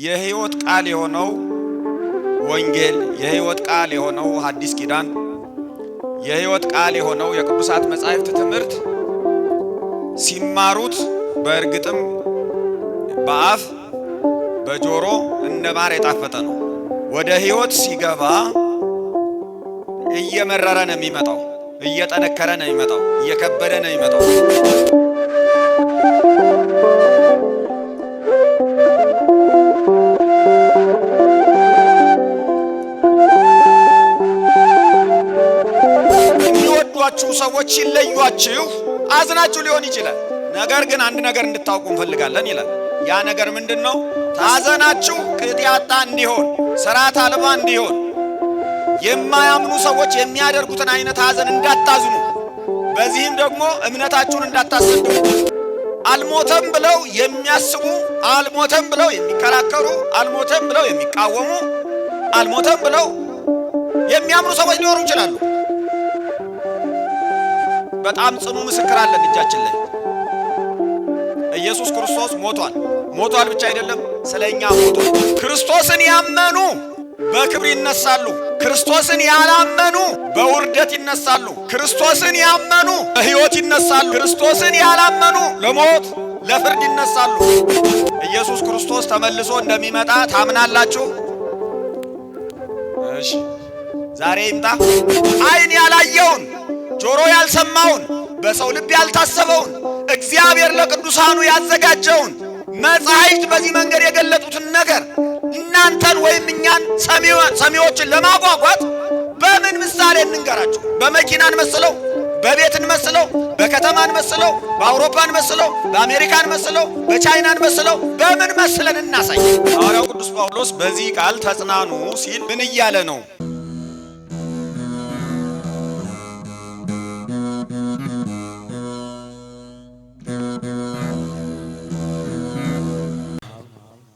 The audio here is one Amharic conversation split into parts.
የህይወት ቃል የሆነው ወንጌል፣ የህይወት ቃል የሆነው ሐዲስ ኪዳን፣ የህይወት ቃል የሆነው የቅዱሳት መጻሕፍት ትምህርት ሲማሩት በእርግጥም በአፍ በጆሮ እንደ ማር የጣፈጠ ነው። ወደ ህይወት ሲገባ እየመረረ ነው የሚመጣው፣ እየጠነከረ ነው የሚመጣው፣ እየከበደ ነው የሚመጣው። የሚወዷችሁ ሰዎች ሲለዩአችሁ አዝናችሁ ሊሆን ይችላል። ነገር ግን አንድ ነገር እንድታውቁ እንፈልጋለን ይላል። ያ ነገር ምንድነው? ታዘናችሁ ቅጥ ያጣ እንዲሆን፣ ስርዓት አልባ እንዲሆን፣ የማያምኑ ሰዎች የሚያደርጉትን አይነት ሐዘን እንዳታዝኑ፣ በዚህም ደግሞ እምነታችሁን እንዳታሰዱ። አልሞተም ብለው የሚያስቡ፣ አልሞተም ብለው የሚከራከሩ፣ አልሞተም ብለው የሚቃወሙ፣ አልሞተም ብለው የሚያምኑ ሰዎች ሊኖሩ ይችላሉ። በጣም ጽኑ ምስክር አለን እጃችን ላይ። ኢየሱስ ክርስቶስ ሞቷል ብቻ አይደለም፣ ስለኛ ሞቷል። ክርስቶስን ያመኑ በክብር ይነሳሉ። ክርስቶስን ያላመኑ በውርደት ይነሳሉ። ክርስቶስን ያመኑ በሕይወት ይነሳሉ። ክርስቶስን ያላመኑ ለሞት ለፍርድ ይነሳሉ። ኢየሱስ ክርስቶስ ተመልሶ እንደሚመጣ ታምናላችሁ? እሺ፣ ዛሬ ይምጣ። ዓይን ያላየውን ጆሮ ያልሰማውን በሰው ልብ ያልታሰበውን እግዚአብሔር ለቅዱሳኑ ያዘጋጀውን መጻሕፍት በዚህ መንገድ የገለጡትን ነገር እናንተን ወይም እኛን ሰሚዎችን ለማጓጓት በምን ምሳሌ እንንገራቸው? በመኪናን መስለው፣ በቤትን መስለው፣ በከተማን መስለው፣ በአውሮፓን መስለው፣ በአሜሪካን መስለው፣ በቻይናን መስለው በምን መስለን እናሳይ? ሐዋርያው ቅዱስ ጳውሎስ በዚህ ቃል ተጽናኑ ሲል ምን እያለ ነው?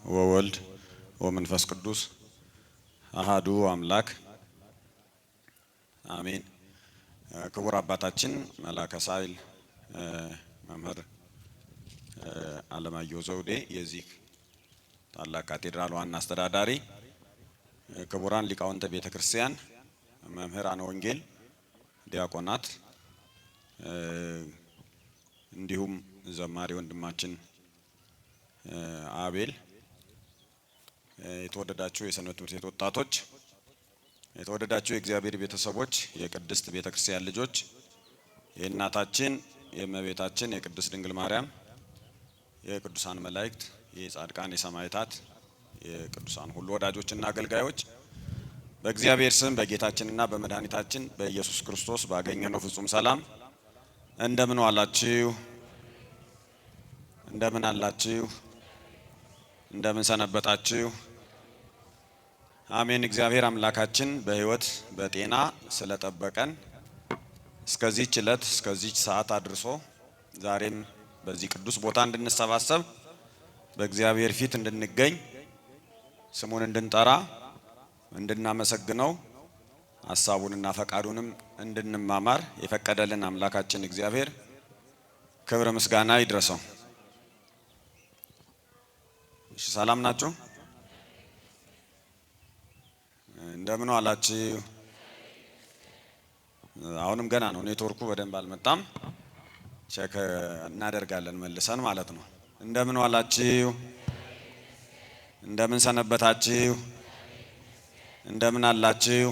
ወወልድ ወመንፈስ ቅዱስ አሃዱ አምላክ አሜን። ክቡር አባታችን መላከ ሳይል መምህር አለማየሁ ዘውዴ የዚህ ታላቅ ካቴድራል ዋና አስተዳዳሪ፣ ክቡራን ሊቃውንተ ቤተ ክርስቲያን፣ መምህራነ ወንጌል፣ ዲያቆናት፣ እንዲሁም ዘማሪ ወንድማችን አቤል፣ የተወደዳችሁ የሰንበት ትምህርት ቤት ወጣቶች፣ የተወደዳችሁ የእግዚአብሔር ቤተሰቦች፣ የቅድስት ቤተ ክርስቲያን ልጆች፣ የእናታችን የእመቤታችን የቅድስት ድንግል ማርያም የቅዱሳን መላእክት የጻድቃን የሰማዕታት የቅዱሳን ሁሉ ወዳጆችና አገልጋዮች በእግዚአብሔር ስም በጌታችንና በመድኃኒታችን በኢየሱስ ክርስቶስ ባገኘነው ፍጹም ሰላም እንደምን ዋላችሁ? እንደምን አላችሁ? እንደምን ሰነበታችሁ? አሜን። እግዚአብሔር አምላካችን በሕይወት በጤና ስለጠበቀን እስከዚህች ዕለት እስከዚህች ሰዓት አድርሶ ዛሬም በዚህ ቅዱስ ቦታ እንድንሰባሰብ በእግዚአብሔር ፊት እንድንገኝ ስሙን እንድንጠራ እንድናመሰግነው ሐሳቡንና ፈቃዱንም እንድንማማር የፈቀደልን አምላካችን እግዚአብሔር ክብር ምስጋና ይድረሰው። እሺ፣ ሰላም ናችሁ? እንደምን ዋላችሁ? አሁንም ገና ነው፣ ኔትወርኩ በደንብ አልመጣም። ቼክ እናደርጋለን መልሰን ማለት ነው። እንደምን ዋላችሁ? እንደምን ሰነበታችሁ? እንደምን አላችሁ?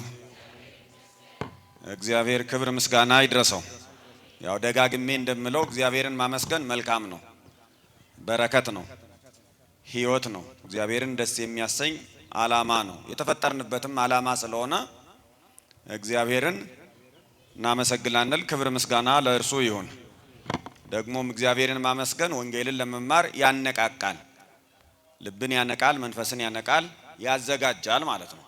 እግዚአብሔር ክብር ምስጋና ይድረሰው። ያው ደጋግሜ እንደምለው እግዚአብሔርን ማመስገን መልካም ነው፣ በረከት ነው፣ ሕይወት ነው። እግዚአብሔርን ደስ የሚያሰኝ ዓላማ ነው። የተፈጠርንበትም ዓላማ ስለሆነ እግዚአብሔርን እናመሰግናለን። ክብር ምስጋና ለእርሱ ይሁን። ደግሞም እግዚአብሔርን ማመስገን ወንጌልን ለመማር ያነቃቃል፣ ልብን ያነቃል፣ መንፈስን ያነቃል፣ ያዘጋጃል ማለት ነው።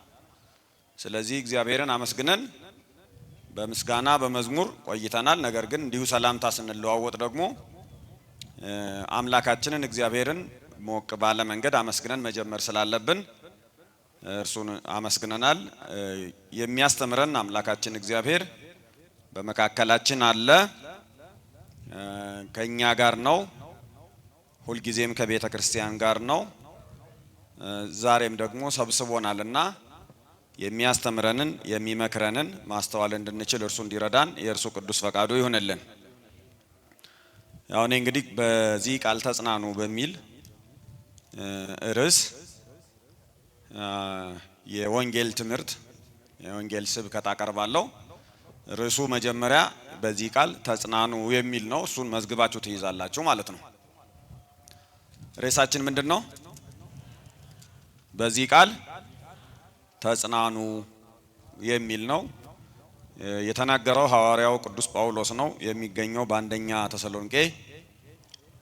ስለዚህ እግዚአብሔርን አመስግነን በምስጋና በመዝሙር ቆይተናል። ነገር ግን እንዲሁ ሰላምታ ስንለዋወጥ ደግሞ አምላካችንን እግዚአብሔርን ሞቅ ባለ መንገድ አመስግነን መጀመር ስላለብን እርሱን አመስግነናል። የሚያስተምረን አምላካችን እግዚአብሔር በመካከላችን አለ፣ ከኛ ጋር ነው፣ ሁልጊዜም ከቤተ ክርስቲያን ጋር ነው። ዛሬም ደግሞ ሰብስቦናልና የሚያስተምረንን የሚመክረንን ማስተዋል እንድንችል እርሱ እንዲረዳን የእርሱ ቅዱስ ፈቃዱ ይሁንልን። ያው እኔ እንግዲህ በዚህ ቃል ተጽናኑ በሚል ርዕስ የወንጌል ትምህርት የወንጌል ስብከት አቀርባለሁ። ርዕሱ መጀመሪያ በዚህ ቃል ተጽናኑ የሚል ነው። እሱን መዝግባችሁ ትይዛላችሁ ማለት ነው። ርዕሳችን ምንድነው? በዚህ ቃል ተጽናኑ የሚል ነው። የተናገረው ሐዋርያው ቅዱስ ጳውሎስ ነው። የሚገኘው በአንደኛ ተሰሎንቄ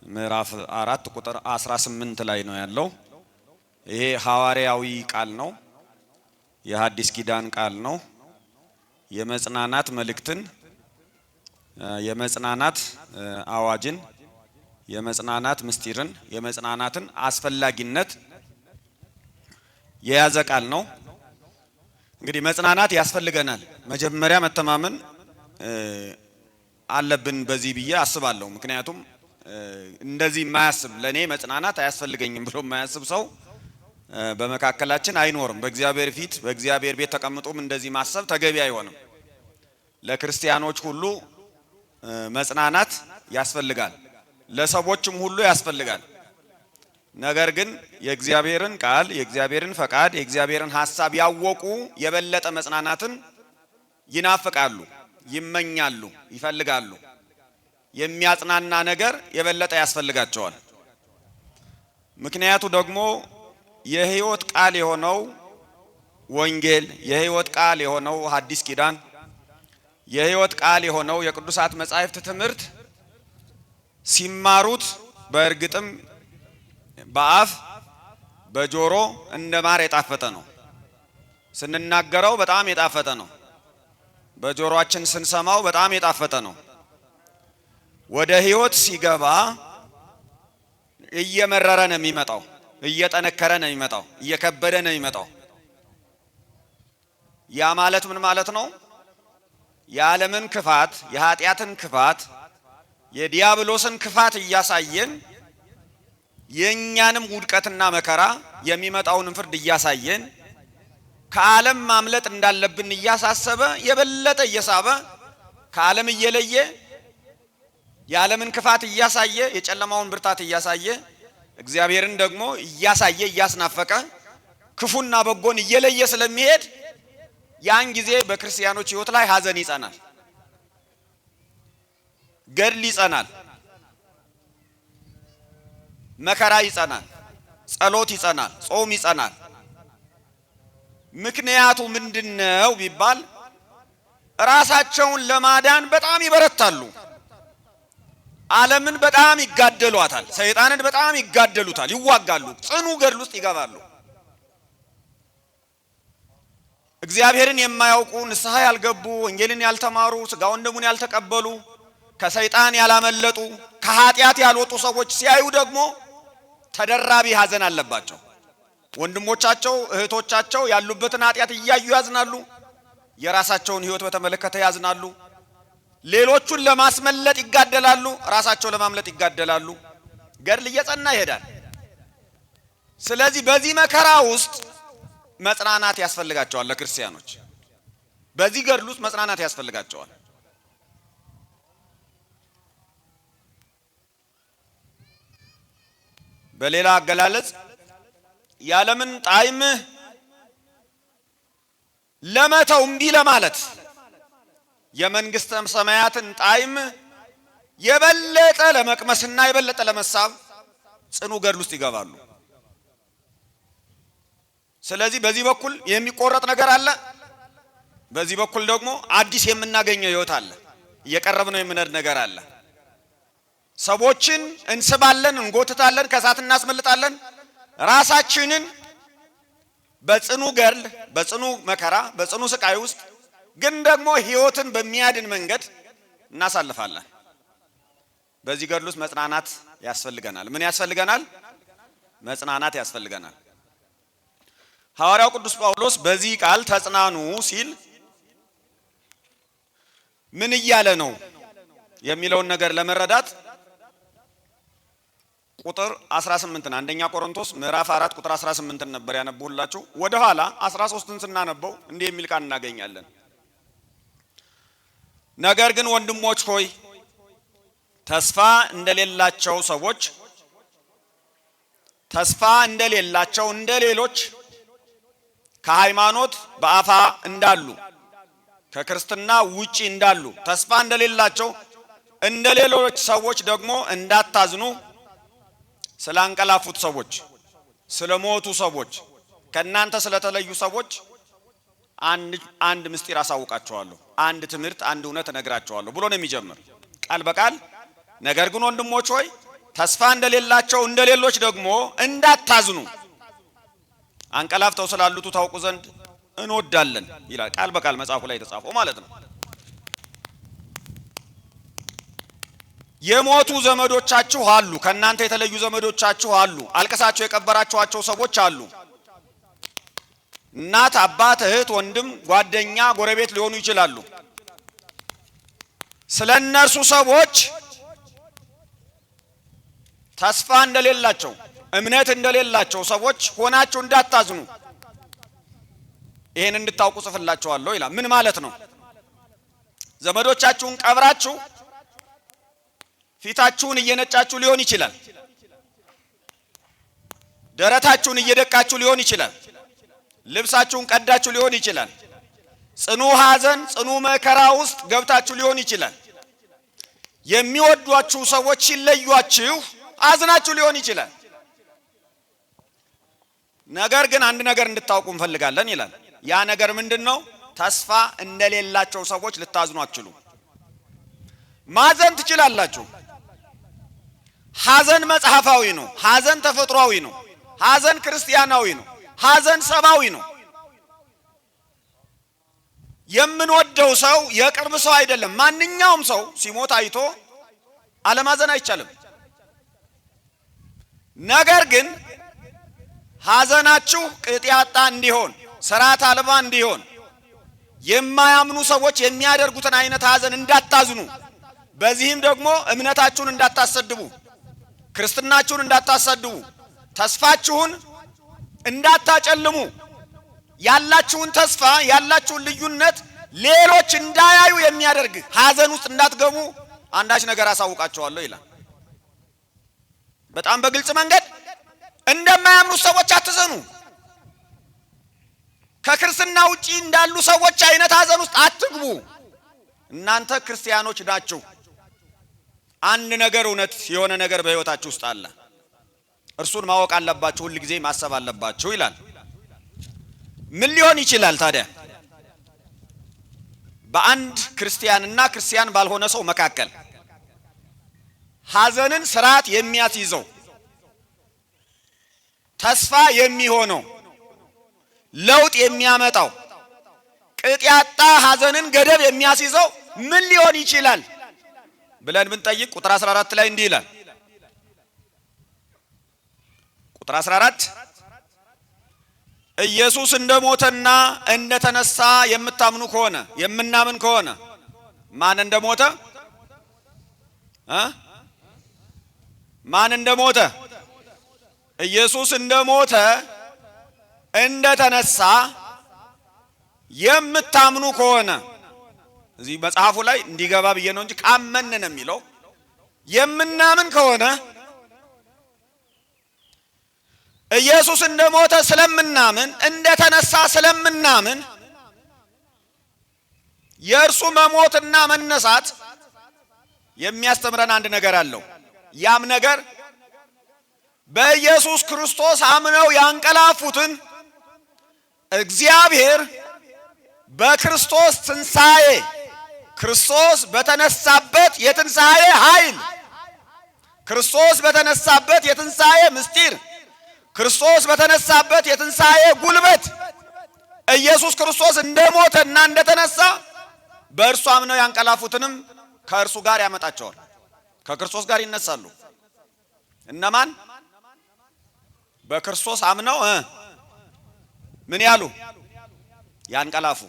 ምዕራፍ 4 ቁጥር 18 ላይ ነው ያለው። ይሄ ሐዋርያዊ ቃል ነው። የሐዲስ ኪዳን ቃል ነው። የመጽናናት መልእክትን፣ የመጽናናት አዋጅን፣ የመጽናናት ምስጢርን፣ የመጽናናትን አስፈላጊነት የያዘ ቃል ነው። እንግዲህ መጽናናት ያስፈልገናል። መጀመሪያ መተማመን አለብን በዚህ ብዬ አስባለሁ። ምክንያቱም እንደዚህ የማያስብ ለኔ መጽናናት አያስፈልገኝም ብሎ የማያስብ ሰው በመካከላችን አይኖርም። በእግዚአብሔር ፊት በእግዚአብሔር ቤት ተቀምጦም እንደዚህ ማሰብ ተገቢ አይሆንም። ለክርስቲያኖች ሁሉ መጽናናት ያስፈልጋል፣ ለሰዎችም ሁሉ ያስፈልጋል። ነገር ግን የእግዚአብሔርን ቃል፣ የእግዚአብሔርን ፈቃድ፣ የእግዚአብሔርን ሐሳብ ያወቁ የበለጠ መጽናናትን ይናፍቃሉ፣ ይመኛሉ፣ ይፈልጋሉ። የሚያጽናና ነገር የበለጠ ያስፈልጋቸዋል። ምክንያቱ ደግሞ የሕይወት ቃል የሆነው ወንጌል፣ የሕይወት ቃል የሆነው ሐዲስ ኪዳን፣ የሕይወት ቃል የሆነው የቅዱሳት መጻሕፍት ትምህርት ሲማሩት በእርግጥም በአፍ በጆሮ እንደ ማር የጣፈጠ ነው። ስንናገረው በጣም የጣፈጠ ነው። በጆሮአችን ስንሰማው በጣም የጣፈጠ ነው። ወደ ሕይወት ሲገባ እየመረረ ነው የሚመጣው፣ እየጠነከረ ነው የሚመጣው፣ እየከበደ ነው የሚመጣው። ያ ማለት ምን ማለት ነው? የዓለምን ክፋት፣ የኃጢአትን ክፋት፣ የዲያብሎስን ክፋት እያሳየን የኛንም ውድቀትና መከራ የሚመጣውንም ፍርድ እያሳየን ከዓለም ማምለጥ እንዳለብን እያሳሰበ የበለጠ እየሳበ ከዓለም እየለየ የዓለምን ክፋት እያሳየ የጨለማውን ብርታት እያሳየ እግዚአብሔርን ደግሞ እያሳየ እያስናፈቀ ክፉና በጎን እየለየ ስለሚሄድ ያን ጊዜ በክርስቲያኖች ሕይወት ላይ ሐዘን ይጸናል፣ ገድል ይጸናል፣ መከራ ይጸናል፣ ጸሎት ይጸናል፣ ጾም ይጸናል። ምክንያቱ ምንድነው ቢባል ራሳቸውን ለማዳን በጣም ይበረታሉ። ዓለምን በጣም ይጋደሏታል፣ ሰይጣንን በጣም ይጋደሉታል፣ ይዋጋሉ፣ ጽኑ ገድል ውስጥ ይገባሉ። እግዚአብሔርን የማያውቁ ንስሐ ያልገቡ ወንጌልን ያልተማሩ ሥጋውን ደሙን ያልተቀበሉ ከሰይጣን ያላመለጡ ከኃጢአት ያልወጡ ሰዎች ሲያዩ ደግሞ ተደራቢ ሐዘን አለባቸው። ወንድሞቻቸው እህቶቻቸው ያሉበትን ኃጢአት እያዩ ያዝናሉ። የራሳቸውን ሕይወት በተመለከተ ያዝናሉ። ሌሎቹን ለማስመለጥ ይጋደላሉ፣ ራሳቸው ለማምለጥ ይጋደላሉ። ገድል እየጸና ይሄዳል። ስለዚህ በዚህ መከራ ውስጥ መጽናናት ያስፈልጋቸዋል። ለክርስቲያኖች በዚህ ገድል ውስጥ መጽናናት ያስፈልጋቸዋል። በሌላ አገላለጽ የዓለምን ጣዕም ለመተው እምቢ ለማለት የመንግስተ ሰማያትን ጣዕም የበለጠ ለመቅመስና የበለጠ ለመሳብ ጽኑ ገድል ውስጥ ይገባሉ። ስለዚህ በዚህ በኩል የሚቆረጥ ነገር አለ፣ በዚህ በኩል ደግሞ አዲስ የምናገኘው ሕይወት አለ፣ እየቀረብነው የምንሄድ ነገር አለ። ሰዎችን እንስባለን፣ እንጎትታለን፣ ከእሳት እናስመልጣለን። ራሳችንን በጽኑ ገድል፣ በጽኑ መከራ፣ በጽኑ ስቃይ ውስጥ ግን ደግሞ ሕይወትን በሚያድን መንገድ እናሳልፋለን። በዚህ ገድል ውስጥ መጽናናት ያስፈልገናል። ምን ያስፈልገናል? መጽናናት ያስፈልገናል። ሐዋርያው ቅዱስ ጳውሎስ በዚህ ቃል ተጽናኑ ሲል ምን እያለ ነው የሚለውን ነገር ለመረዳት ቁጥር 18 አንደኛ ቆሮንቶስ ምዕራፍ 4 ቁጥር 18 ነበር ያነብሁላችሁ። ወደ ኋላ 13ን ስናነበው እንዲህ የሚል ቃል እናገኛለን። ነገር ግን ወንድሞች ሆይ ተስፋ እንደሌላቸው እንደሌሎች ከሃይማኖት በአፋ እንዳሉ ከክርስትና ውጪ እንዳሉ ተስፋ እንደሌላቸው እንደሌሎች ሰዎች ደግሞ እንዳታዝኑ ስላንቀላፉት ሰዎች ስለሞቱ ሰዎች ከናንተ ስለተለዩ ሰዎች አንድ ምስጢር አሳውቃቸዋለሁ፣ አንድ ትምህርት፣ አንድ እውነት እነግራቸዋለሁ ብሎ ነው የሚጀምር ቃል በቃል። ነገር ግን ወንድሞች ሆይ ተስፋ እንደሌላቸው እንደሌሎች ደግሞ እንዳታዝኑ አንቀላፍተው ስላሉት ታውቁ ዘንድ እንወዳለን ይላል ቃል በቃል መጽሐፉ ላይ የተጻፈው ማለት ነው። የሞቱ ዘመዶቻችሁ አሉ፣ ከናንተ የተለዩ ዘመዶቻችሁ አሉ፣ አልቀሳችሁ የቀበራችኋቸው ሰዎች አሉ። እናት፣ አባት፣ እህት፣ ወንድም፣ ጓደኛ፣ ጎረቤት ሊሆኑ ይችላሉ። ስለነርሱ ሰዎች ተስፋ እንደሌላቸው እምነት እንደሌላቸው ሰዎች ሆናችሁ እንዳታዝኑ ይሄን እንድታውቁ ጽፍላችኋለሁ ይላል። ምን ማለት ነው? ዘመዶቻችሁን ቀብራችሁ ፊታችሁን እየነጫችሁ ሊሆን ይችላል። ደረታችሁን እየደቃችሁ ሊሆን ይችላል። ልብሳችሁን ቀዳችሁ ሊሆን ይችላል። ጽኑ ሐዘን፣ ጽኑ መከራ ውስጥ ገብታችሁ ሊሆን ይችላል። የሚወዷችሁ ሰዎች ሲለዩአችሁ አዝናችሁ ሊሆን ይችላል። ነገር ግን አንድ ነገር እንድታውቁ እንፈልጋለን ይላል። ያ ነገር ምንድነው? ተስፋ እንደሌላቸው ሰዎች ልታዝኑ አትችሉም። ማዘን ትችላላችሁ። ሐዘን መጽሐፋዊ ነው። ሐዘን ተፈጥሯዊ ነው። ሐዘን ክርስቲያናዊ ነው። ሐዘን ሰብአዊ ነው። የምንወደው ሰው የቅርብ ሰው አይደለም። ማንኛውም ሰው ሲሞት አይቶ አለማዘን አይቻልም። ነገር ግን ሐዘናችሁ ቅጥ ያጣ እንዲሆን፣ ስርዓት አልባ እንዲሆን፣ የማያምኑ ሰዎች የሚያደርጉትን አይነት ሐዘን እንዳታዝኑ፣ በዚህም ደግሞ እምነታችሁን እንዳታሰድቡ፣ ክርስትናችሁን እንዳታሰድቡ፣ ተስፋችሁን እንዳታጨልሙ፣ ያላችሁን ተስፋ ያላችሁን ልዩነት ሌሎች እንዳያዩ የሚያደርግ ሐዘን ውስጥ እንዳትገቡ አንዳች ነገር አሳውቃቸዋለሁ ይላል። በጣም በግልጽ መንገድ እንደማያምኑ ሰዎች አትዘኑ። ከክርስትና ውጪ እንዳሉ ሰዎች አይነት ሐዘን ውስጥ አትግቡ። እናንተ ክርስቲያኖች ናችሁ። አንድ ነገር እውነት የሆነ ነገር በህይወታችሁ ውስጥ አለ። እርሱን ማወቅ አለባችሁ፣ ሁሉ ጊዜ ማሰብ አለባችሁ ይላል። ምን ሊሆን ይችላል ታዲያ? በአንድ ክርስቲያንና ክርስቲያን ባልሆነ ሰው መካከል ሐዘንን ስርዓት የሚያስይዘው ተስፋ የሚሆነው ለውጥ የሚያመጣው ቅጥ ያጣ ሐዘንን ገደብ የሚያስይዘው ምን ሊሆን ይችላል ብለን ብንጠይቅ ቁጥር 14 ላይ እንዲህ ይላል። ቁጥር 14 ኢየሱስ እንደሞተና እንደተነሳ የምታምኑ ከሆነ የምናምን ከሆነ ማን እንደሞተ ማን እንደሞተ ኢየሱስ እንደሞተ እንደተነሳ የምታምኑ ከሆነ እዚህ መጽሐፉ ላይ እንዲገባ ብዬ ነው እንጂ ካመን ነው የሚለው። የምናምን ከሆነ ኢየሱስ እንደሞተ ስለምናምን እንደተነሳ ስለምናምን የእርሱ መሞትና መነሳት የሚያስተምረን አንድ ነገር አለው። ያም ነገር በኢየሱስ ክርስቶስ አምነው ያንቀላፉትን እግዚአብሔር በክርስቶስ ትንሣኤ ክርስቶስ በተነሳበት የትንሣኤ ኃይል ክርስቶስ በተነሳበት የትንሣኤ ምስጢር ክርስቶስ በተነሳበት የትንሣኤ ጉልበት ኢየሱስ ክርስቶስ እንደሞተና እንደተነሳ በእርሱ አምነው ያንቀላፉትንም ከእርሱ ጋር ያመጣቸዋል። ከክርስቶስ ጋር ይነሳሉ። እነማን? በክርስቶስ አምነው ምን ያሉ? ያንቀላፉ።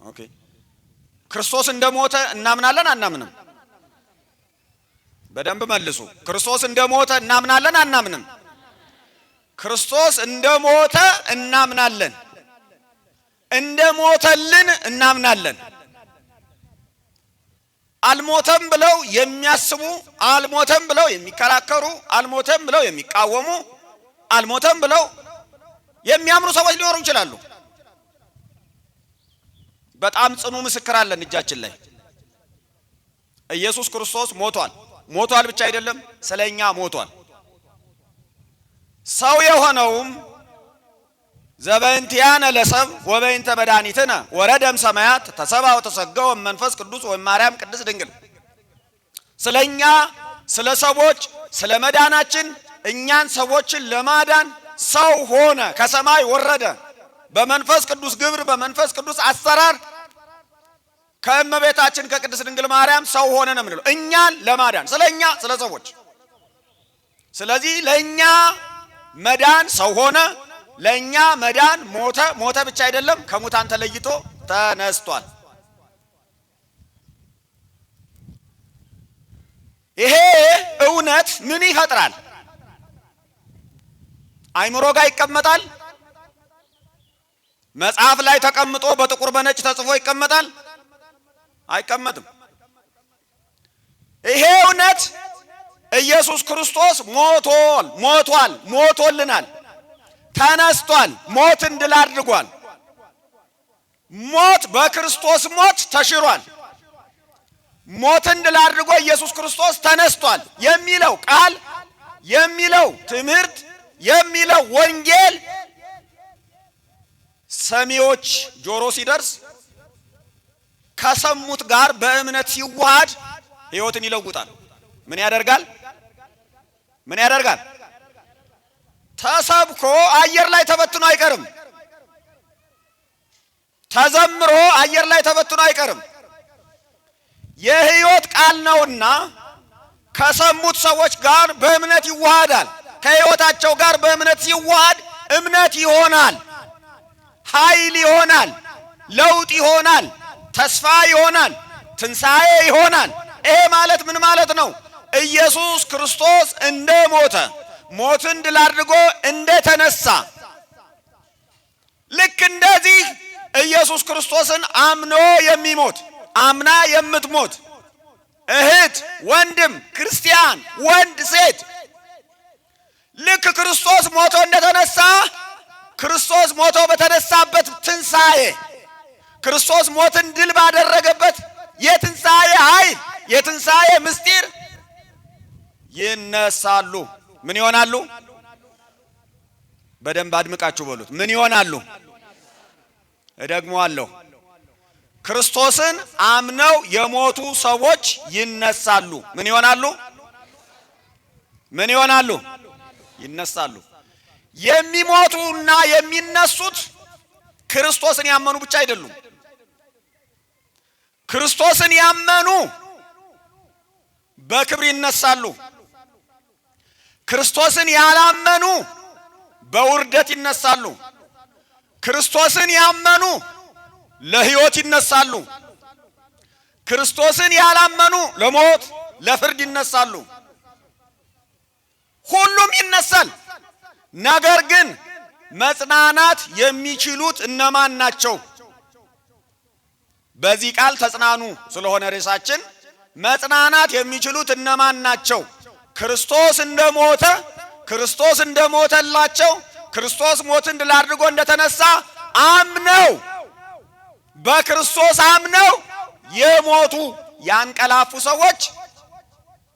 ኦኬ። ክርስቶስ እንደሞተ እናምናለን አናምንም? በደንብ መልሱ። ክርስቶስ እንደሞተ እናምናለን አናምንም? ክርስቶስ እንደሞተ እናምናለን። እንደሞተልን እናምናለን። አልሞተም ብለው የሚያስቡ፣ አልሞተም ብለው የሚከራከሩ፣ አልሞተም ብለው የሚቃወሙ፣ አልሞተም ብለው የሚያምኑ ሰዎች ሊኖሩ ይችላሉ። በጣም ጽኑ ምስክር አለን እጃችን ላይ። ኢየሱስ ክርስቶስ ሞቷል። ሞቷል ብቻ አይደለም፣ ስለኛ ሞቷል። ሰው የሆነውም ዘበእንቲአነ ለሰብ ወበእንተ መድኃኒትነ ወረደም ሰማያት ተሰብአ ወተሰገወ መንፈስ ቅዱስ ወማርያም ቅድስት ድንግል። ስለኛ ስለ ሰዎች ስለ መዳናችን እኛን ሰዎችን ለማዳን ሰው ሆነ፣ ከሰማይ ወረደ። በመንፈስ ቅዱስ ግብር በመንፈስ ቅዱስ አሰራር ከእመቤታችን ከቅድስት ድንግል ማርያም ሰው ሆነ ነው የምንለው እኛን ለማዳን ስለኛ ስለ ሰዎች። ስለዚህ ለኛ መዳን ሰው ሆነ፣ ለኛ መዳን ሞተ። ሞተ ብቻ አይደለም ከሙታን ተለይቶ ተነስቷል። ይሄ እውነት ምን ይፈጥራል? አይምሮ ጋር ይቀመጣል? መጽሐፍ ላይ ተቀምጦ በጥቁር በነጭ ተጽፎ ይቀመጣል? አይቀመጥም። ይሄ እውነት ኢየሱስ ክርስቶስ ሞቶልናል፣ ተነስቷል፣ ሞትን ድል አድርጓል። ሞት በክርስቶስ ሞት ተሽሯል። ሞትን ድል አድርጎ ኢየሱስ ክርስቶስ ተነስቷል የሚለው ቃል፣ የሚለው ትምህርት፣ የሚለው ወንጌል ሰሚዎች ጆሮ ሲደርስ ከሰሙት ጋር በእምነት ሲዋሃድ ሕይወትን ይለውጣል። ምን ያደርጋል? ተሰብኮ አየር ላይ ተበትኖ አይቀርም። ተዘምሮ አየር ላይ ተበትኖ አይቀርም። የሕይወት ቃል ነውና ከሰሙት ሰዎች ጋር በእምነት ይዋሃዳል። ከሕይወታቸው ጋር በእምነት ሲዋሃድ እምነት ይሆናል፣ ኃይል ይሆናል፣ ለውጥ ይሆናል፣ ተስፋ ይሆናል፣ ትንሣኤ ይሆናል። ይሄ ማለት ምን ማለት ነው? ኢየሱስ ክርስቶስ እንደሞተ ሞትን ድል አድርጎ እንደተነሳ ልክ እንደዚህ ኢየሱስ ክርስቶስን አምኖ የሚሞት አምና የምትሞት እህት፣ ወንድም፣ ክርስቲያን፣ ወንድ፣ ሴት ልክ ክርስቶስ ሞቶ እንደተነሳ ክርስቶስ ሞቶ በተነሳበት ትንሣኤ ክርስቶስ ሞትን ድል ባደረገበት የትንሣኤ ኃይል የትንሣኤ ምስጢር ይነሳሉ። ምን ይሆናሉ? በደንብ አድምቃችሁ በሉት። ምን ይሆናሉ? እደግመዋለሁ። ክርስቶስን አምነው የሞቱ ሰዎች ይነሳሉ። ምን ይሆናሉ? ይነሳሉ። የሚሞቱና የሚነሱት ክርስቶስን ያመኑ ብቻ አይደሉም። ክርስቶስን ያመኑ በክብር ይነሳሉ። ክርስቶስን ያላመኑ በውርደት ይነሳሉ። ክርስቶስን ያመኑ ለሕይወት ይነሳሉ። ክርስቶስን ያላመኑ ለሞት ለፍርድ ይነሳሉ። ሁሉም ይነሳል። ነገር ግን መጽናናት የሚችሉት እነማን ናቸው? በዚህ ቃል ተጽናኑ ስለሆነ ርዕሳችን መጽናናት የሚችሉት እነማን ናቸው? ክርስቶስ እንደሞተ ክርስቶስ እንደሞተላቸው ክርስቶስ ሞትን ድል አድርጎ እንደተነሳ አምነው በክርስቶስ አምነው የሞቱ ያንቀላፉ ሰዎች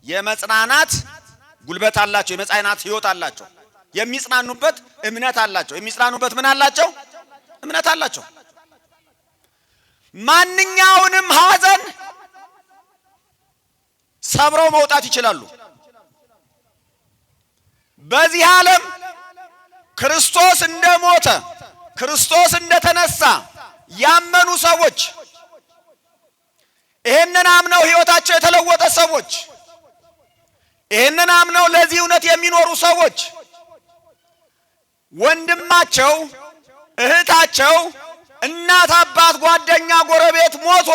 የመጽናናት ጉልበት አላቸው። የመጽናናት ሕይወት አላቸው። የሚጽናኑበት እምነት አላቸው። የሚጽናኑበት ምን አላቸው? እምነት አላቸው። ማንኛውንም ሐዘን ሰብረው መውጣት ይችላሉ። በዚህ ዓለም ክርስቶስ እንደሞተ ክርስቶስ እንደተነሳ ያመኑ ሰዎች ይሄንን አምነው ሕይወታቸው የተለወጠ ሰዎች ይሄንን አምነው ለዚህ እውነት የሚኖሩ ሰዎች ወንድማቸው፣ እህታቸው፣ እናት፣ አባት፣ ጓደኛ፣ ጎረቤት ሞቶ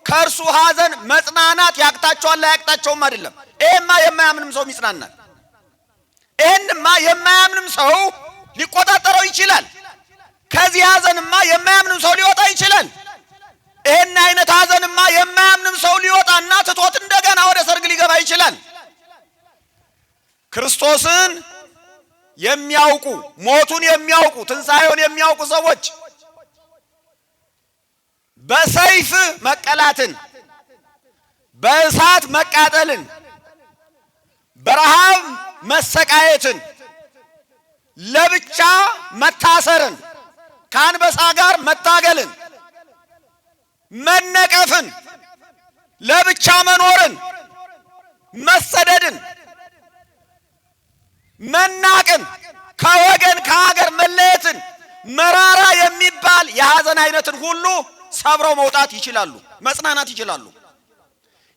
ከእርሱ ሐዘን መጽናናት ያቅታቸዋል አያቅታቸውም አይደለም። ይሄማ የማያምንም ሰው ይጽናናል። ይሄንማ የማያምንም ሰው ሊቆጣጠረው ይችላል። ከዚህ ሐዘንማ የማያምንም ሰው ሊወጣ ይችላል። ይሄን አይነት ሐዘንማ የማያምንም ሰው ሊወጣና ትቶት እንደገና ወደ ሰርግ ሊገባ ይችላል። ክርስቶስን የሚያውቁ ሞቱን የሚያውቁ ትንሣኤውን የሚያውቁ ሰዎች በሰይፍ መቀላትን፣ በእሳት መቃጠልን፣ በረሃብ መሰቃየትን፣ ለብቻ መታሰርን፣ ከአንበሳ ጋር መታገልን፣ መነቀፍን፣ ለብቻ መኖርን፣ መሰደድን፣ መናቅን፣ ከወገን ከሀገር መለየትን፣ መራራ የሚባል የሐዘን አይነትን ሁሉ ሰብረው መውጣት ይችላሉ፣ መጽናናት ይችላሉ።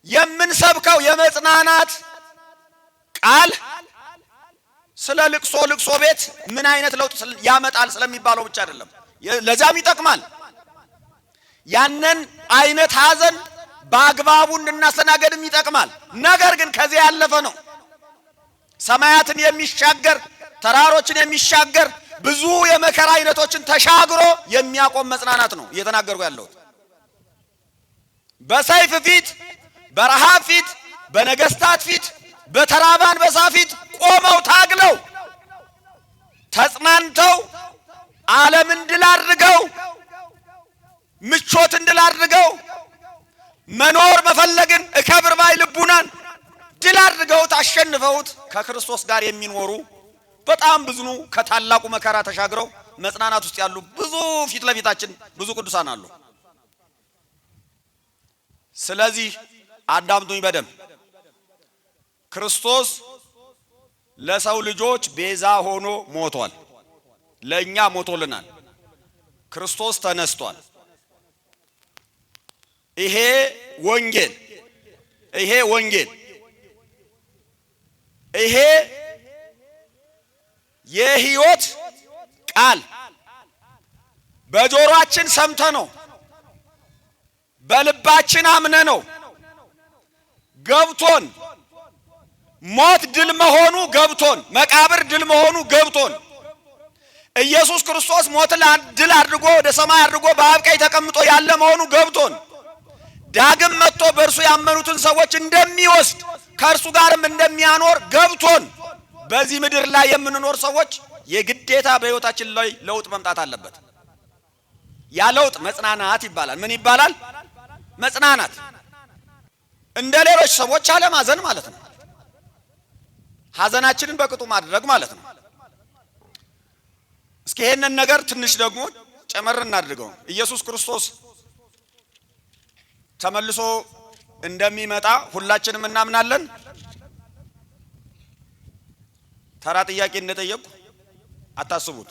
የምንሰብከው የመጽናናት ቃል ስለ ልቅሶ ቤት ምን አይነት ለውጥ ያመጣል ስለሚባለው ብቻ አይደለም። ለዛም ይጠቅማል። ያንን አይነት ሐዘን በአግባቡ እንድናስተናገድም ይጠቅማል። ነገር ግን ከዚህ ያለፈ ነው። ሰማያትን የሚሻገር ተራሮችን የሚሻገር ብዙ የመከራ አይነቶችን ተሻግሮ የሚያቆም መጽናናት ነው እየተናገርኩ ያለሁት። በሰይፍ ፊት፣ በረሃብ ፊት፣ በነገስታት ፊት፣ በተራበ አንበሳ ፊት ቆመው ታግለው ተጽናንተው ዓለምን ድል አድርገው ምቾትን ድል አድርገው መኖር መፈለግን እከብር ባይ ልቡናን ድል አድርገው ታሸንፈውት ከክርስቶስ ጋር የሚኖሩ በጣም ብዙ ከታላቁ መከራ ተሻግረው መጽናናት ውስጥ ያሉ ብዙ ፊት ለፊታችን ብዙ ቅዱሳን አሉ። ስለዚህ አዳምጡኝ በደንብ። ክርስቶስ ለሰው ልጆች ቤዛ ሆኖ ሞቷል። ለኛ ሞቶልናል። ክርስቶስ ተነስቷል። ይሄ ወንጌል ይሄ የሕይወት ቃል በጆሮአችን ሰምተነው በልባችን አምነነው ገብቶን ሞት ድል መሆኑ ገብቶን መቃብር ድል መሆኑ ገብቶን ኢየሱስ ክርስቶስ ሞትን ድል አድርጎ ወደ ሰማይ አድርጎ በአብ ቀኝ ተቀምጦ ያለ መሆኑ ገብቶን ዳግም መጥቶ በእርሱ ያመኑትን ሰዎች እንደሚወስድ ከእርሱ ጋርም እንደሚያኖር ገብቶን በዚህ ምድር ላይ የምንኖር ሰዎች የግዴታ በሕይወታችን ላይ ለውጥ መምጣት አለበት። ያ ለውጥ መጽናናት ይባላል። ምን ይባላል? መጽናናት። እንደ ሌሎች ሰዎች አለማዘን ማለት ነው። ሐዘናችንን በቅጡ ማድረግ ማለት ነው። እስኪ ይሄንን ነገር ትንሽ ደግሞ ጨመር እናድርገው። ኢየሱስ ክርስቶስ ተመልሶ እንደሚመጣ ሁላችንም እናምናለን። ተራ ጥያቄ እንደጠየቁ አታስቡት።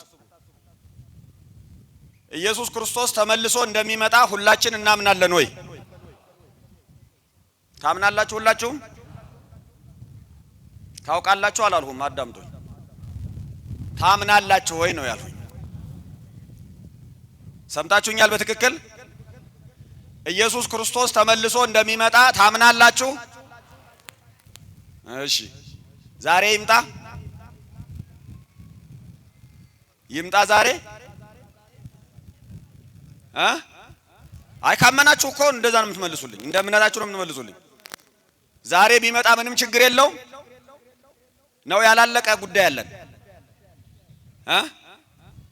ኢየሱስ ክርስቶስ ተመልሶ እንደሚመጣ ሁላችን እናምናለን ወይ? ታምናላችሁ? ሁላችሁም ታውቃላችሁ አላልሁም። አዳምጡኝ። ታምናላችሁ ወይ ነው ያልሁኝ። ሰምታችሁኛል በትክክል? ኢየሱስ ክርስቶስ ተመልሶ እንደሚመጣ ታምናላችሁ? እሺ፣ ዛሬ ይምጣ ዛሬ? አይ ካመናችሁ እኮ እንደዛ ነው የምትመልሱልኝ። እንደ እምነታችሁ ነው የምትመልሱልኝ። ዛሬ ቢመጣ ምንም ችግር የለውም ነው? ያላለቀ ጉዳይ አለን?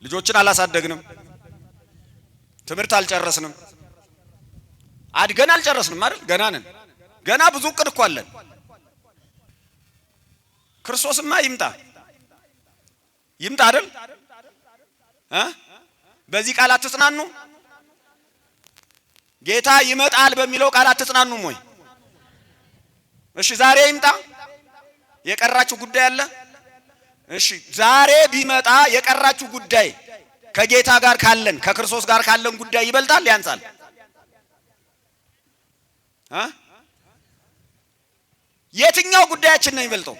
ልጆችን አላሳደግንም፣ ትምህርት አልጨረስንም፣ አድገን አልጨረስንም አይደል? ገና ነን። ገና ብዙ እቅድ እኮ አለን። ክርስቶስማ ይምጣ አይደል? በዚህ ቃል አትጽናኑ? ጌታ ይመጣል በሚለው ቃል አትጽናኑም ወይ? እሺ ዛሬ ይምጣ። የቀራችሁ ጉዳይ አለ? እሺ ዛሬ ቢመጣ የቀራችሁ ጉዳይ ከጌታ ጋር ካለን ከክርስቶስ ጋር ካለን ጉዳይ ይበልጣል ያንሳል? የትኛው ጉዳያችን ነው የሚበልጠው?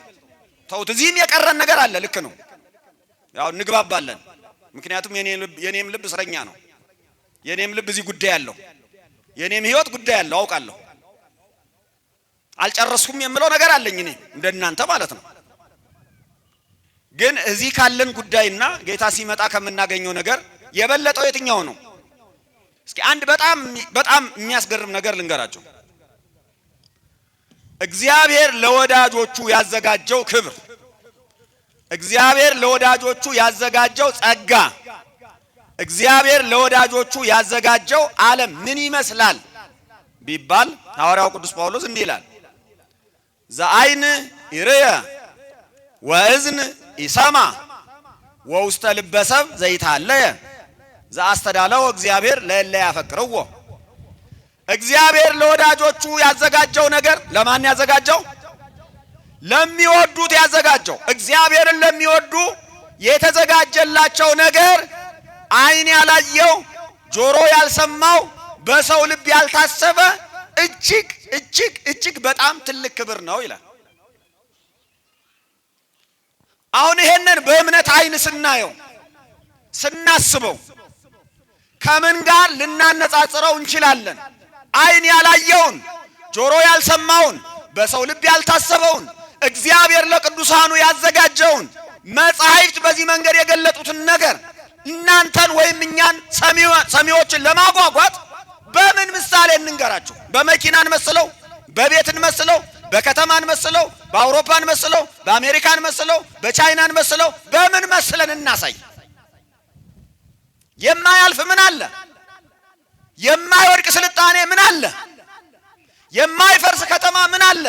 ተውት። እዚህም የቀረን ነገር አለ። ልክ ነው። ያው እንግባባለን። ምክንያቱም የኔም ልብ እስረኛ ነው። የኔም ልብ እዚህ ጉዳይ አለው። የኔም ሕይወት ጉዳይ አለው አውቃለሁ። አልጨረስኩም የምለው ነገር አለኝ እኔ እንደናንተ ማለት ነው። ግን እዚህ ካለን ጉዳይና ጌታ ሲመጣ ከምናገኘው ነገር የበለጠው የትኛው ነው? እስኪ አንድ በጣም የሚያስገርም ነገር ልንገራችሁ። እግዚአብሔር ለወዳጆቹ ያዘጋጀው ክብር፣ እግዚአብሔር ለወዳጆቹ ያዘጋጀው ጸጋ፣ እግዚአብሔር ለወዳጆቹ ያዘጋጀው ዓለም ምን ይመስላል ቢባል ሐዋርያው ቅዱስ ጳውሎስ እንዲህ ይላል፣ ዘአይን ይርየ ወእዝን ይሰማ ወውስተ ልበሰብ ዘይታለየ ዘአስተዳለው እግዚአብሔር ለእለ ያፈቅርዎ። እግዚአብሔር ለወዳጆቹ ያዘጋጀው ነገር ለማን ያዘጋጀው? ለሚወዱት ያዘጋጀው። እግዚአብሔርን ለሚወዱ የተዘጋጀላቸው ነገር አይን ያላየው ጆሮ ያልሰማው በሰው ልብ ያልታሰበ እጅግ በጣም ትልቅ ክብር ነው ይላል። አሁን ይሄንን በእምነት አይን ስናየው ስናስበው ከምን ጋር ልናነጻጽረው እንችላለን? አይን ያላየውን ጆሮ ያልሰማውን በሰው ልብ ያልታሰበውን እግዚአብሔር ለቅዱሳኑ ያዘጋጀውን መጻሕፍት በዚህ መንገድ የገለጡትን ነገር እናንተን ወይም እኛን ሰሚዎችን ለማጓጓት በምን ምሳሌ እንንገራችሁ? በመኪናን መስለው፣ በቤትን መስለው፣ በከተማን መስለው፣ በአውሮፓን መስለው፣ በአሜሪካን መስለው፣ በቻይናን መስለው በምን መስለን እናሳይ? የማያልፍ ምን አለ? የማይወድቅ ስልጣኔ ምን አለ? የማይፈርስ ከተማ ምን አለ?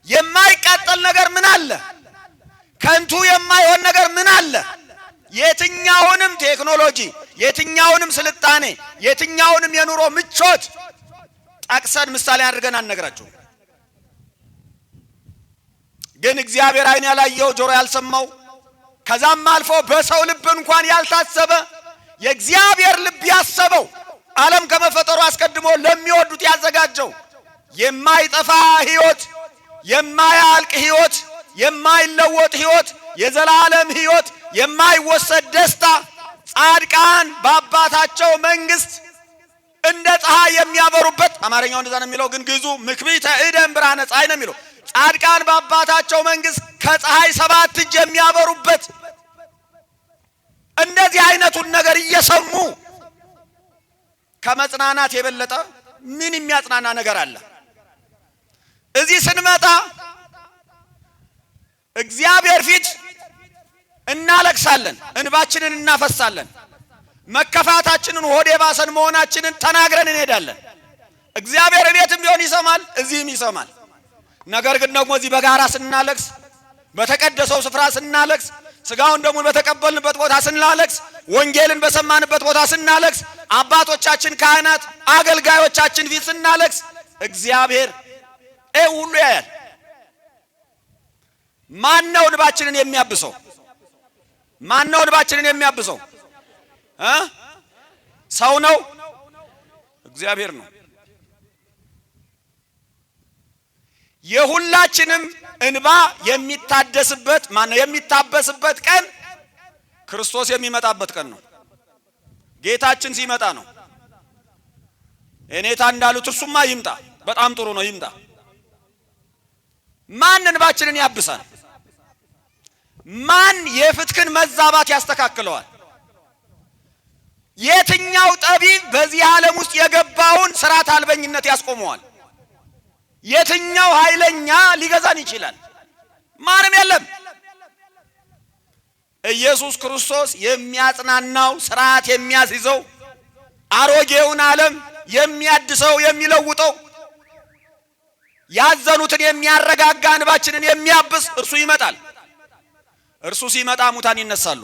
የማይቃጠል ነገር ምን አለ? ከንቱ የማይሆን ነገር ምን አለ? የትኛውንም ቴክኖሎጂ፣ የትኛውንም ስልጣኔ፣ የትኛውንም የኑሮ ምቾት ጠቅሰን ምሳሌ አድርገን አንነግራችሁ። ግን እግዚአብሔር አይን ያላየው ጆሮ ያልሰማው ከዛም አልፎ በሰው ልብ እንኳን ያልታሰበ የእግዚአብሔር ልብ ያሰበው ዓለም ከመፈጠሩ አስቀድሞ ለሚወዱት ያዘጋጀው የማይጠፋ ሕይወት፣ የማያልቅ ሕይወት፣ የማይለወጥ ሕይወት፣ የዘላለም ሕይወት፣ የማይወሰድ ደስታ፣ ጻድቃን በአባታቸው መንግስት እንደ ፀሐይ የሚያበሩበት፣ አማርኛው እንደዛ ነው የሚለው፣ ግን ግዙ ምክቢተ እደም ብርሃነ ፀሐይ ነው የሚለው። ጻድቃን በአባታቸው መንግስት ከፀሐይ 7 እጅ የሚያበሩበት እንደዚህ አይነቱን ነገር እየሰሙ ከመጽናናት የበለጠ ምን የሚያጽናና ነገር አለ? እዚህ ስንመጣ እግዚአብሔር ፊት እናለቅሳለን፣ እንባችንን እናፈሳለን፣ መከፋታችንን ሆዴ ባሰን መሆናችንን ተናግረን እንሄዳለን። እግዚአብሔር ቤትም ቢሆን ይሰማል፣ እዚህም ይሰማል። ነገር ግን ደግሞ እዚህ በጋራ ስናለቅስ፣ በተቀደሰው ስፍራ ስናለቅስ፣ ስጋውን ደግሞ በተቀበልንበት ቦታ ስናለቅስ፣ ወንጌልን በሰማንበት ቦታ ስናለቅስ፣ አባቶቻችን ካህናት አገልጋዮቻችን ፊት ስናለቅስ እግዚአብሔር ሁሉ ያያል። ማን ነው እንባችንን የሚያብሰው? ማን ነው እንባችንን የሚያብሰው? ሰው ነው? እግዚአብሔር ነው። የሁላችንም እንባ የሚታደስበት ማን ነው? የሚታበስበት ቀን ክርስቶስ የሚመጣበት ቀን ነው። ጌታችን ሲመጣ ነው። እኔታ እንዳሉት እርሱማ ይምጣ፣ በጣም ጥሩ ነው፣ ይምጣ። ማን እንባችንን ያብሳል? ማን የፍትክን መዛባት ያስተካክለዋል? የትኛው ጠቢብ በዚህ ዓለም ውስጥ የገባውን ስርዓት አልበኝነት ያስቆመዋል? የትኛው ኃይለኛ ሊገዛን ይችላል? ማንም የለም። ኢየሱስ ክርስቶስ የሚያጽናናው ስርዓት የሚያስይዘው አሮጌውን ዓለም የሚያድሰው የሚለውጠው ያዘኑትን የሚያረጋጋ እንባችንን የሚያብስ እርሱ ይመጣል። እርሱ ሲመጣ ሙታን ይነሳሉ።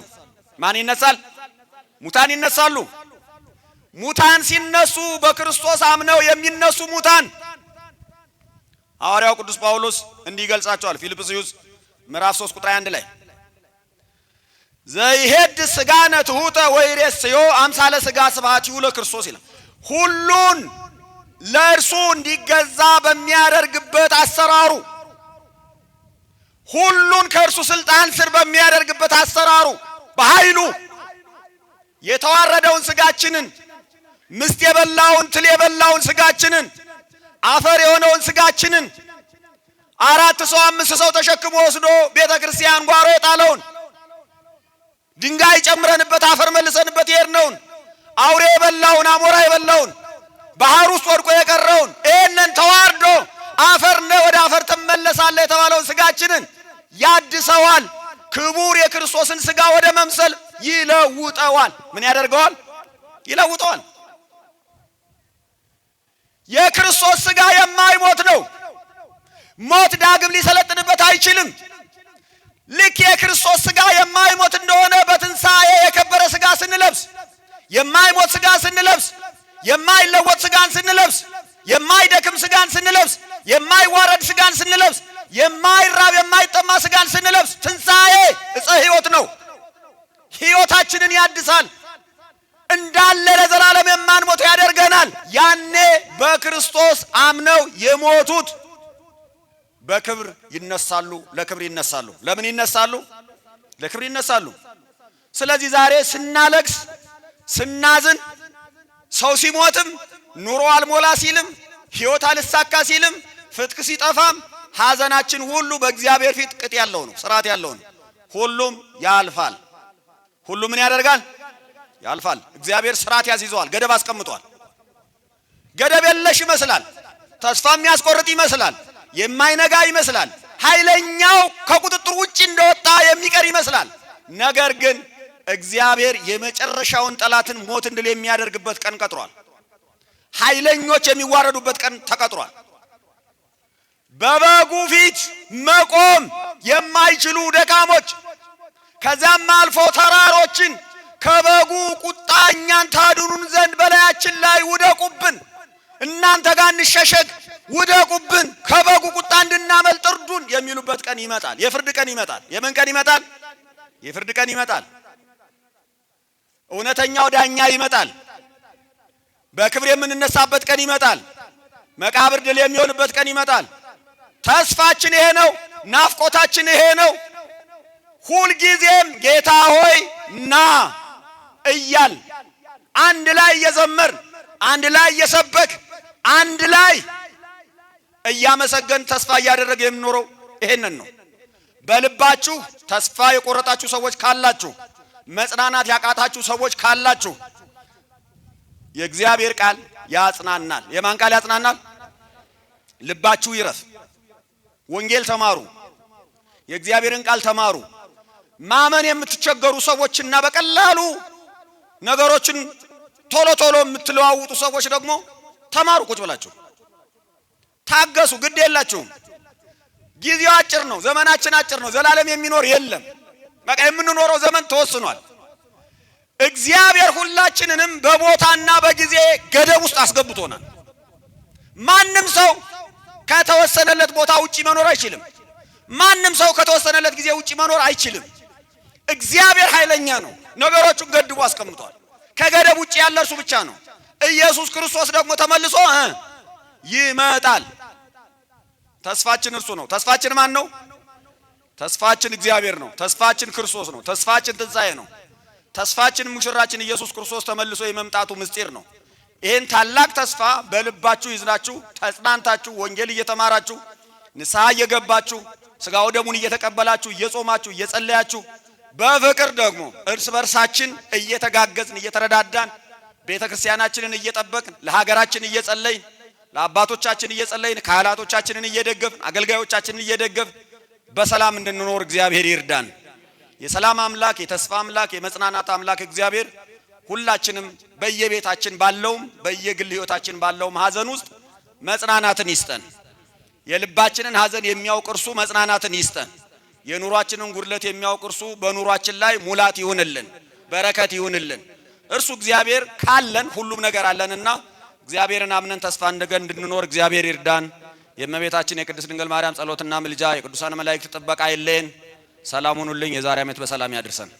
ማን ይነሳል? ሙታን ይነሳሉ። ሙታን ሲነሱ በክርስቶስ አምነው የሚነሱ ሙታን ሐዋርያው ቅዱስ ጳውሎስ እንዲህ ገልጻቸዋል። ፊልጵስዩስ ምዕራፍ 3 ቁጥር 1 ላይ ዘይሄድ ስጋነ ትሁተ ወይሬስዮ አምሳለ ስጋ ስብሐቲሁ ለክርስቶስ ይላል። ሁሉን ለእርሱ እንዲገዛ በሚያደርግበት አሰራሩ፣ ሁሉን ከእርሱ ስልጣን ስር በሚያደርግበት አሰራሩ፣ በኃይሉ የተዋረደውን ስጋችንን፣ ምስጥ የበላውን ትል የበላውን ስጋችንን፣ አፈር የሆነውን ስጋችንን 4 ሰው 5 ሰው ተሸክሞ ወስዶ ቤተክርስቲያን ጓሮ የጣለውን ድንጋይ ጨምረንበት አፈር መልሰንበት የሄድነውን አውሬ የበላውን አሞራ የበላውን ባህር ውስጥ ወድቆ የቀረውን እነን ተዋርዶ አፈር ነው ወደ አፈር ተመለሳለ የተባለውን ስጋችንን ያድሰዋል። ክቡር የክርስቶስን ስጋ ወደ መምሰል ይለውጠዋል። ምን ያደርገዋል? ይለውጠዋል። የክርስቶስ ስጋ የማይሞት ነው። ሞት ዳግም ሊሰለጥንበት አይችልም። ልክ የክርስቶስ ስጋ የማይሞት እንደሆነ በትንሣኤ የከበረ ስጋ ስንለብስ፣ የማይሞት ስጋ ስንለብስ፣ የማይለወጥ ስጋን ስንለብስ፣ የማይደክም ስጋን ስንለብስ፣ የማይዋረድ ስጋን ስንለብስ፣ የማይራብ የማይጠማ ስጋን ስንለብስ፣ ትንሣኤ ዕፀ ሕይወት ነው። ሕይወታችንን ያድሳል። እንዳለ ለዘላለም የማንሞት ያደርገናል። ያኔ በክርስቶስ አምነው የሞቱት በክብር ይነሳሉ፣ ለክብር ይነሳሉ። ለምን ይነሳሉ? ለክብር ይነሳሉ። ስለዚህ ዛሬ ስናለቅስ፣ ስናዝን፣ ሰው ሲሞትም፣ ኑሮ አልሞላ ሲልም፣ ሕይወት አልሳካ ሲልም፣ ፍትክ ሲጠፋም ሐዘናችን ሁሉ በእግዚአብሔር ፊት ቅጥ ያለው ነው፣ ስርዓት ያለው ነው። ሁሉም ያልፋል። ሁሉ ምን ያደርጋል? ያልፋል። እግዚአብሔር ስርዓት ያስይዘዋል፣ ገደብ አስቀምጧል። ገደብ የለሽ ይመስላል፣ ተስፋ የሚያስቆርጥ ይመስላል፣ የማይነጋ ይመስላል፣ ኃይለኛው ከቁጥጥር ውጪ እንደወጣ የሚቀር ይመስላል። ነገር ግን እግዚአብሔር የመጨረሻውን ጠላትን ሞት እንድል የሚያደርግበት ቀን ቀጥሯል። ኃይለኞች የሚዋረዱበት ቀን ተቀጥሯል። በበጉ ፊት መቆም የማይችሉ ደካሞች፣ ከዛም አልፎ ተራሮችን ከበጉ ቁጣ እኛን ታድኑን ዘንድ በላያችን ላይ ውደቁብን፣ እናንተ ጋር እንሸሸግ፣ ውደቁብን፣ ከበጉ ቁጣ እንድናመልጥ እርዱን የሚሉበት ቀን ይመጣል። የፍርድ ቀን ይመጣል። የምን ቀን ይመጣል? የፍርድ ቀን ይመጣል። እውነተኛው ዳኛ ይመጣል። በክብር የምንነሳበት ቀን ይመጣል። መቃብር ድል የሚሆንበት ቀን ይመጣል። ተስፋችን ይሄ ነው። ናፍቆታችን ይሄ ነው። ሁልጊዜም ጌታ ሆይ ና እያል አንድ ላይ እየዘመር፣ አንድ ላይ እየሰበክ፣ አንድ ላይ እያመሰገን ተስፋ እያደረገ የምኖረው ይሄንን ነው። በልባችሁ ተስፋ የቆረጣችሁ ሰዎች ካላችሁ፣ መጽናናት ያቃታችሁ ሰዎች ካላችሁ የእግዚአብሔር ቃል ያጽናናል። የማን ቃል ያጽናናል? ልባችሁ ይረፍ። ወንጌል ተማሩ፣ የእግዚአብሔርን ቃል ተማሩ። ማመን የምትቸገሩ ሰዎችና በቀላሉ ነገሮችን ቶሎ ቶሎ የምትለዋውጡ ሰዎች ደግሞ ተማሩ። ቁጭ ብላችሁ ታገሱ። ግድ የላችሁም። ጊዜው አጭር ነው። ዘመናችን አጭር ነው። ዘላለም የሚኖር የለም። በቃ የምንኖረው ዘመን ተወስኗል። እግዚአብሔር ሁላችንንም በቦታና በጊዜ ገደብ ውስጥ አስገብቶናል። ማንም ሰው ከተወሰነለት ቦታ ውጪ መኖር አይችልም። ማንም ሰው ከተወሰነለት ጊዜ ውጪ መኖር አይችልም። እግዚአብሔር ኃይለኛ ነው። ነገሮቹን ገድቦ አስቀምጧል። ከገደብ ውጪ ያለ እርሱ ብቻ ነው። ኢየሱስ ክርስቶስ ደግሞ ተመልሶ ይመጣል። ተስፋችን እርሱ ነው። ተስፋችን ማን ነው? ተስፋችን እግዚአብሔር ነው። ተስፋችን ክርስቶስ ነው። ተስፋችን ትንሣኤ ነው። ተስፋችን ሙሽራችን ኢየሱስ ክርስቶስ ተመልሶ የመምጣቱ ምስጢር ነው። ይሄን ታላቅ ተስፋ በልባችሁ ይዝናችሁ ተጽናንታችሁ ወንጌል እየተማራችሁ ንስሐ እየገባችሁ ስጋው ደሙን እየተቀበላችሁ እየጾማችሁ እየጸለያችሁ በፍቅር ደግሞ እርስ በርሳችን እየተጋገዝን እየተረዳዳን ቤተክርስቲያናችንን እየጠበቅን ለሀገራችን እየጸለይን ለአባቶቻችን እየጸለይን ካህላቶቻችንን እየደገፍን አገልጋዮቻችንን እየደገፍን በሰላም እንድንኖር እግዚአብሔር ይርዳን። የሰላም አምላክ የተስፋ አምላክ የመጽናናት አምላክ እግዚአብሔር ሁላችንም በየቤታችን ባለውም በየግል ሕይወታችን ባለውም ሐዘን ውስጥ መጽናናትን ይስጠን። የልባችንን ሐዘን የሚያውቅ እርሱ መጽናናትን ይስጠን። የኑሯችንን ጉድለት የሚያውቅ እርሱ በኑሯችን ላይ ሙላት ይሁንልን፣ በረከት ይሁንልን። እርሱ እግዚአብሔር ካለን ሁሉም ነገር አለንና እግዚአብሔርን አምነን ተስፋ እንድንኖር እግዚአብሔር ይርዳን። የእመቤታችን የቅድስት ድንግል ማርያም ጸሎትና ምልጃ የቅዱሳን መላእክት ጥበቃ አይለየን። ሰላም ሁኑልኝ። የዛሬ ዓመት በሰላም ያድርሰን።